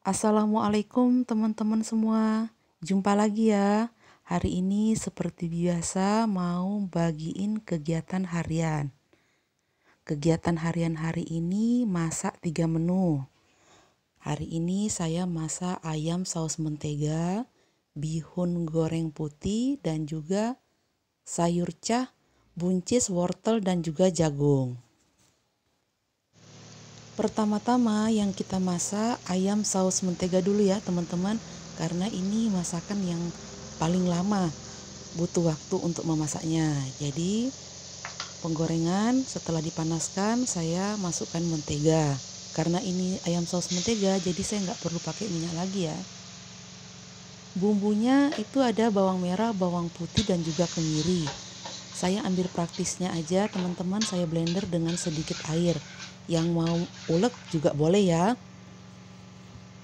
Assalamualaikum teman-teman semua. Jumpa lagi ya. Hari ini seperti biasa mau bagiin kegiatan harian. Kegiatan harian hari ini masak 3 menu. Hari ini saya masak ayam saus mentega, bihun goreng putih, dan juga sayur cah, buncis, wortel, dan juga jagung. Pertama-tama yang kita masak ayam saus mentega dulu ya teman-teman, karena ini masakan yang paling lama, butuh waktu untuk memasaknya. Jadi penggorengan setelah dipanaskan saya masukkan mentega. Karena ini ayam saus mentega jadi saya nggak perlu pakai minyak lagi ya. Bumbunya itu ada bawang merah, bawang putih, dan juga kemiri. Saya ambil praktisnya aja teman-teman, saya blender dengan sedikit air. Yang mau ulek juga boleh ya.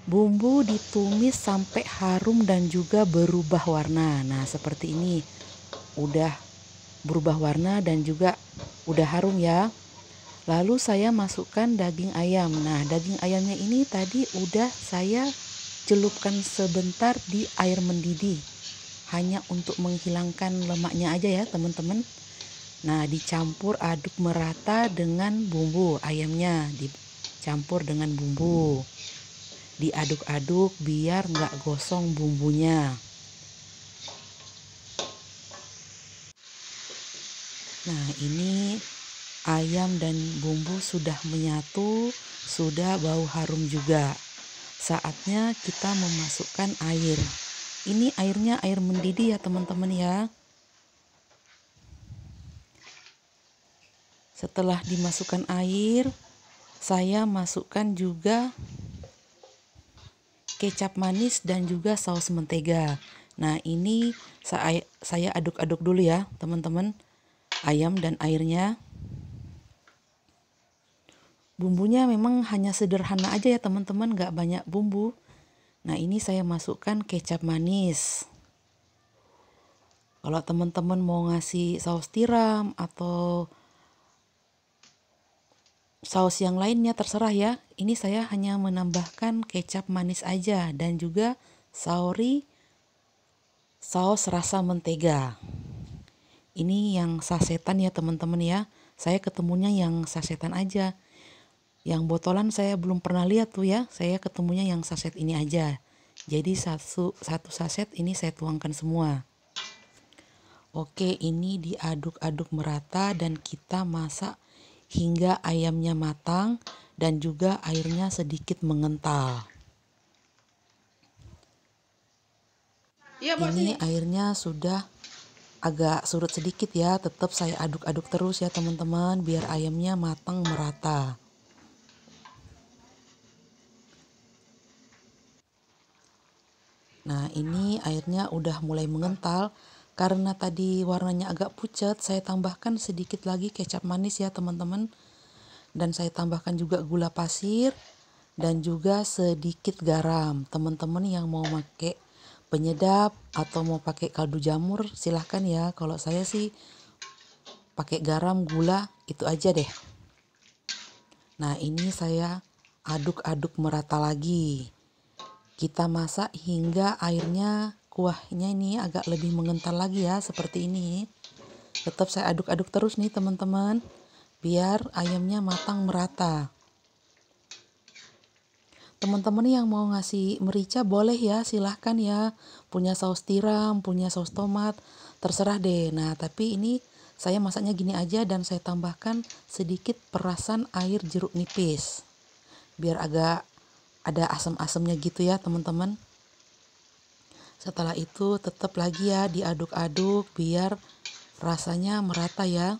Bumbu ditumis sampai harum dan juga berubah warna. Nah, seperti ini. Udah berubah warna dan juga udah harum ya. Lalu saya masukkan daging ayam. Nah, daging ayamnya ini tadi udah saya celupkan sebentar di air mendidih. Hanya untuk menghilangkan lemaknya aja ya, teman-teman. Nah, dicampur aduk merata dengan bumbu ayamnya. Dicampur dengan bumbu. Diaduk-aduk biar nggak gosong bumbunya. Nah, ini ayam dan bumbu sudah menyatu, sudah bau harum juga. Saatnya kita memasukkan air. Ini airnya air mendidih ya teman-teman ya. Setelah dimasukkan air, saya masukkan juga kecap manis dan juga saus mentega. Nah, ini saya aduk-aduk dulu ya teman-teman, ayam dan airnya. Bumbunya memang hanya sederhana aja ya teman-teman, gak banyak bumbu. Nah, ini saya masukkan kecap manis. Kalau teman-teman mau ngasih saus tiram atau saus yang lainnya terserah ya. Ini saya hanya menambahkan kecap manis aja dan juga saus rasa mentega. Ini yang sasetan ya teman-teman ya. Saya ketemunya yang sasetan aja. Yang botolan saya belum pernah lihat tuh ya. Saya ketemunya yang saset ini aja. Jadi satu saset ini saya tuangkan semua. Oke, ini diaduk-aduk merata dan kita masak hingga ayamnya matang dan juga airnya sedikit mengental. Iya, Mbak, sini. Ini airnya sudah agak surut sedikit ya. Tetap saya aduk-aduk terus ya teman-teman biar ayamnya matang merata. Nah, ini airnya udah mulai mengental. Karena tadi warnanya agak pucat, saya tambahkan sedikit lagi kecap manis ya teman-teman. Dan saya tambahkan juga gula pasir dan juga sedikit garam. Teman-teman yang mau pakai penyedap atau mau pakai kaldu jamur silahkan ya. Kalau saya sih pakai garam, gula, itu aja deh. Nah, ini saya aduk-aduk merata lagi. Kita masak hingga airnya, kuahnya ini agak lebih mengental lagi ya, seperti ini. Tetap saya aduk-aduk terus nih teman-teman, biar ayamnya matang merata. Teman-teman yang mau ngasih merica boleh ya, silahkan ya. Punya saus tiram, punya saus tomat, terserah deh. Nah, tapi ini saya masaknya gini aja dan saya tambahkan sedikit perasan air jeruk nipis. Biar agak ada asam-asamnya gitu ya teman-teman. Setelah itu tetap lagi ya diaduk-aduk biar rasanya merata ya.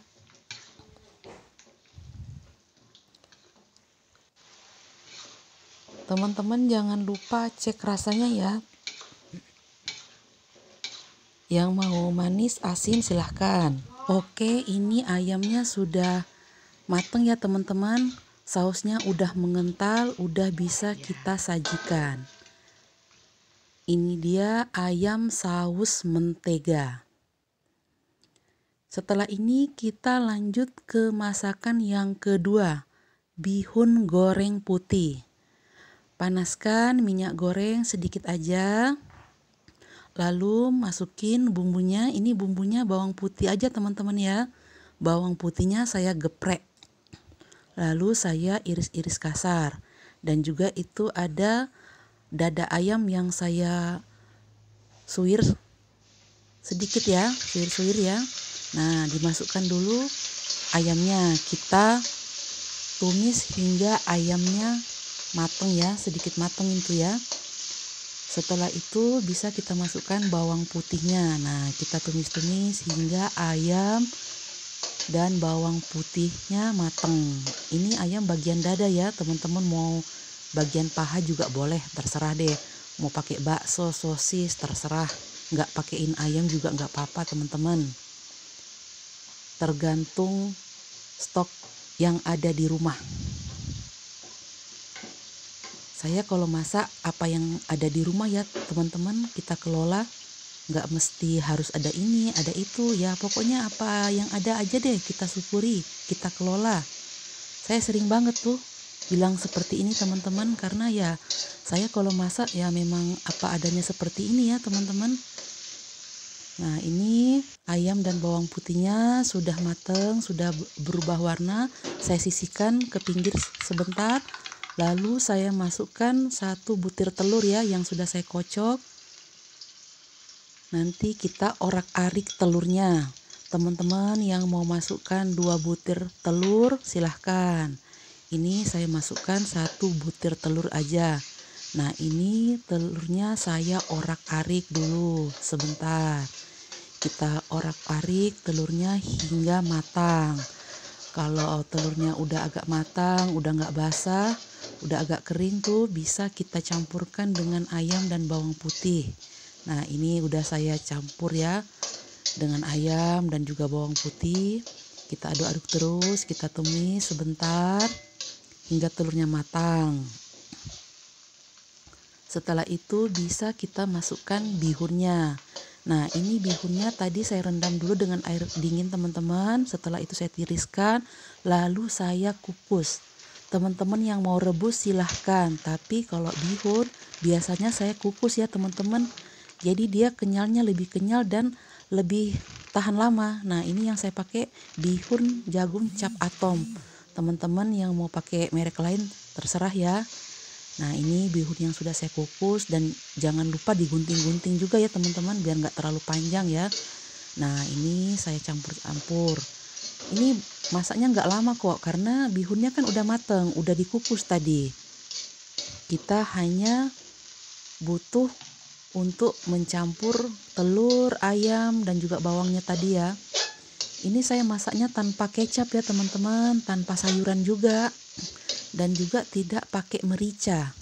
Teman-teman jangan lupa cek rasanya ya. Yang mau manis asin silahkan. Oke, ini ayamnya sudah mateng ya teman-teman. Sausnya udah mengental, udah bisa kita sajikan. Ini dia ayam saus mentega. Setelah ini kita lanjut ke masakan yang kedua, bihun goreng putih. Panaskan minyak goreng sedikit aja. Lalu masukin bumbunya. Ini bumbunya bawang putih aja teman-teman ya. Bawang putihnya saya geprek. Lalu saya iris-iris kasar. Dan juga itu ada dada ayam yang saya suwir sedikit ya. Suwir-suwir ya. Nah, dimasukkan dulu ayamnya. Kita tumis hingga ayamnya mateng ya. Sedikit mateng itu ya. Setelah itu bisa kita masukkan bawang putihnya. Nah, kita tumis-tumis hingga ayam dan bawang putihnya mateng. Ini ayam bagian dada ya, teman-teman. Mau bagian paha juga boleh, terserah deh. Mau pakai bakso, sosis, terserah. Nggak pakein ayam juga nggak apa-apa teman-teman. Tergantung stok yang ada di rumah. Saya kalau masak apa yang ada di rumah ya teman-teman, kita kelola. Nggak mesti harus ada ini, ada itu ya. Pokoknya apa yang ada aja deh kita syukuri, kita kelola. Saya sering banget tuh bilang seperti ini teman-teman, karena ya saya kalau masak ya memang apa adanya seperti ini ya teman-teman. Nah, ini ayam dan bawang putihnya sudah mateng, sudah berubah warna. Saya sisihkan ke pinggir sebentar. Lalu saya masukkan 1 butir telur ya yang sudah saya kocok. Nanti kita orak-arik telurnya. Teman-teman yang mau masukkan 2 butir telur silahkan. Ini saya masukkan 1 butir telur aja. Nah, ini telurnya saya orak-arik dulu sebentar. Kita orak-arik telurnya hingga matang. Kalau telurnya udah agak matang, udah nggak basah, udah agak kering tuh, bisa kita campurkan dengan ayam dan bawang putih. Nah, ini udah saya campur ya dengan ayam dan juga bawang putih. Kita aduk-aduk terus, kita tumis sebentar hingga telurnya matang. Setelah itu bisa kita masukkan bihunnya. Nah, ini bihunnya tadi saya rendam dulu dengan air dingin teman-teman. Setelah itu saya tiriskan, lalu saya kukus. Teman-teman yang mau rebus silahkan, tapi kalau bihun biasanya saya kukus ya teman-teman. Jadi dia kenyalnya lebih kenyal dan lebih tahan lama. Nah, ini yang saya pakai bihun jagung cap atom. Teman-teman yang mau pakai merek lain terserah ya. Nah, ini bihun yang sudah saya kukus, dan jangan lupa digunting-gunting juga ya teman-teman biar nggak terlalu panjang ya. Nah, ini saya campur-campur. Ini masaknya nggak lama kok karena bihunnya kan udah mateng, udah dikukus tadi. Kita hanya butuh untuk mencampur telur, ayam, dan juga bawangnya tadi ya. Ini saya masaknya tanpa kecap ya teman-teman, tanpa sayuran juga. Dan juga tidak pakai merica.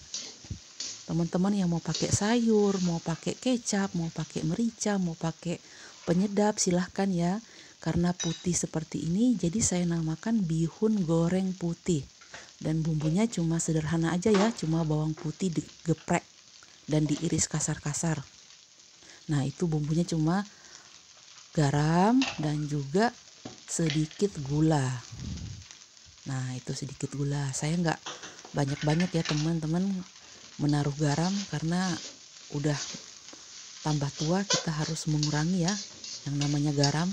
Teman-teman yang mau pakai sayur, mau pakai kecap, mau pakai merica, mau pakai penyedap silahkan ya. Karena putih seperti ini, jadi saya namakan bihun goreng putih. Dan bumbunya cuma sederhana aja ya, cuma bawang putih digeprek dan diiris kasar-kasar. Nah, itu bumbunya cuma garam dan juga sedikit gula. Nah, itu sedikit gula. Saya nggak banyak-banyak ya teman-teman menaruh garam, karena udah tambah tua kita harus mengurangi ya yang namanya garam.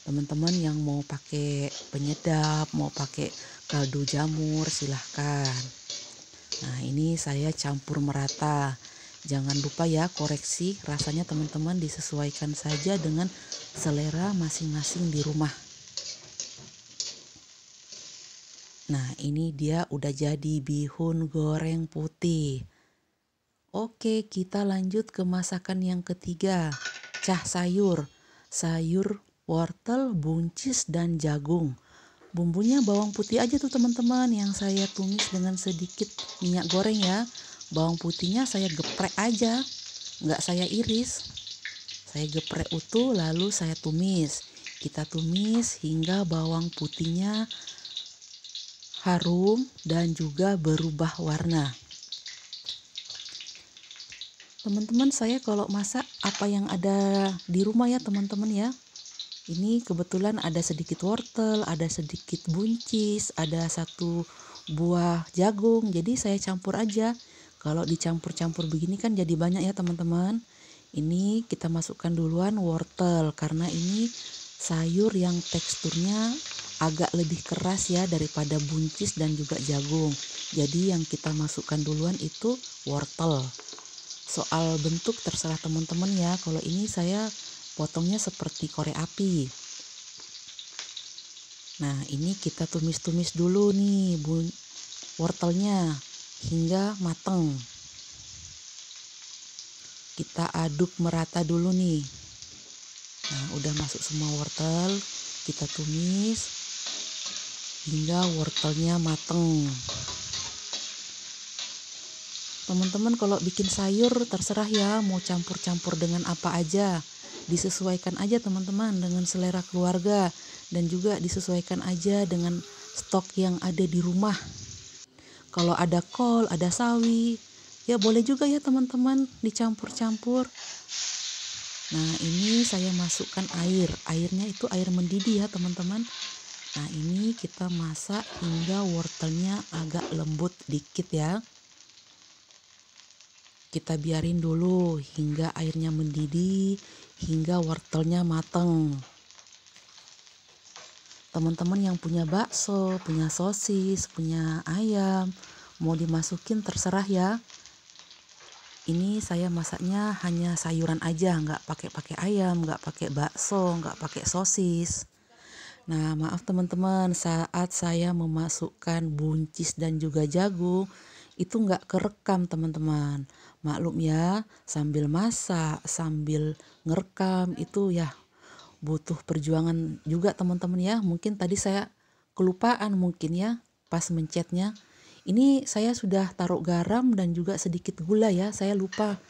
Teman-teman yang mau pakai penyedap, mau pakai kaldu jamur silahkan. Nah, ini saya campur merata. Jangan lupa ya koreksi rasanya teman-teman, disesuaikan saja dengan selera masing-masing di rumah. Nah, ini dia udah jadi bihun goreng putih. Oke, kita lanjut ke masakan yang ketiga. Cah sayur. Sayur wortel, buncis, dan jagung. Bumbunya bawang putih aja tuh teman-teman, yang saya tumis dengan sedikit minyak goreng ya. Bawang putihnya saya geprek aja, nggak saya iris. Saya geprek utuh lalu saya tumis. Kita tumis hingga bawang putihnya harum dan juga berubah warna. Teman-teman, saya kalau masak apa yang ada di rumah ya teman-teman ya. Ini kebetulan ada sedikit wortel, ada sedikit buncis, ada 1 buah jagung. Jadi saya campur aja. Kalau dicampur-campur begini kan jadi banyak ya teman-teman. Ini kita masukkan duluan wortel karena ini sayur yang teksturnya agak lebih keras ya daripada buncis dan juga jagung. Jadi yang kita masukkan duluan itu wortel. Soal bentuk terserah teman-teman ya. Kalau ini saya potongnya seperti korek api. Nah, ini kita tumis-tumis dulu nih wortelnya hingga mateng. Kita aduk merata dulu nih. Nah, udah masuk semua wortel, kita tumis hingga wortelnya mateng. Teman-teman kalau bikin sayur terserah ya, mau campur-campur dengan apa aja. Disesuaikan aja teman-teman dengan selera keluarga dan juga disesuaikan aja dengan stok yang ada di rumah. Kalau ada kol, ada sawi, ya boleh juga ya teman-teman dicampur-campur. Nah, ini saya masukkan air. Airnya itu air mendidih ya teman-teman. Nah, ini kita masak hingga wortelnya agak lembut dikit ya. Kita biarin dulu hingga airnya mendidih, hingga wortelnya mateng. Teman-teman yang punya bakso, punya sosis, punya ayam, mau dimasukin terserah ya. Ini saya masaknya hanya sayuran aja, nggak pakai ayam, nggak pakai bakso, nggak pakai sosis. Nah, maaf teman-teman, saat saya memasukkan buncis dan juga jagung, itu nggak kerekam teman-teman. Maklum ya, sambil masak, sambil ngerekam itu ya butuh perjuangan juga teman-teman ya. Mungkin tadi saya kelupaan mungkin ya pas mencetnya. Ini saya sudah taruh garam dan juga sedikit gula ya. Saya lupa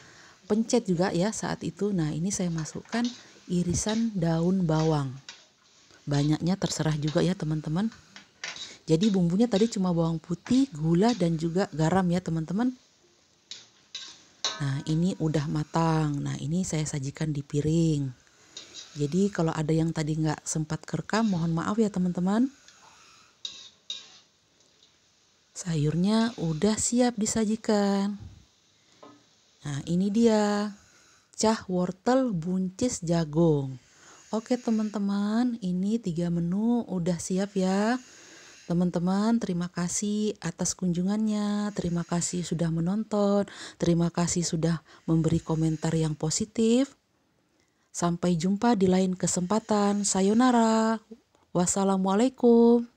pencet juga ya saat itu. Nah, ini saya masukkan irisan daun bawang. Banyaknya terserah juga ya teman-teman. Jadi bumbunya tadi cuma bawang putih, gula dan juga garam ya teman-teman. Nah, ini udah matang. Nah, ini saya sajikan di piring. Jadi kalau ada yang tadi nggak sempat kerekam, mohon maaf ya teman-teman. Sayurnya udah siap disajikan. Nah, ini dia cah wortel buncis jagung. Oke teman-teman, ini 3 menu udah siap ya. Teman-teman, terima kasih atas kunjungannya. Terima kasih sudah menonton. Terima kasih sudah memberi komentar yang positif. Sampai jumpa di lain kesempatan. Sayonara. Wassalamualaikum.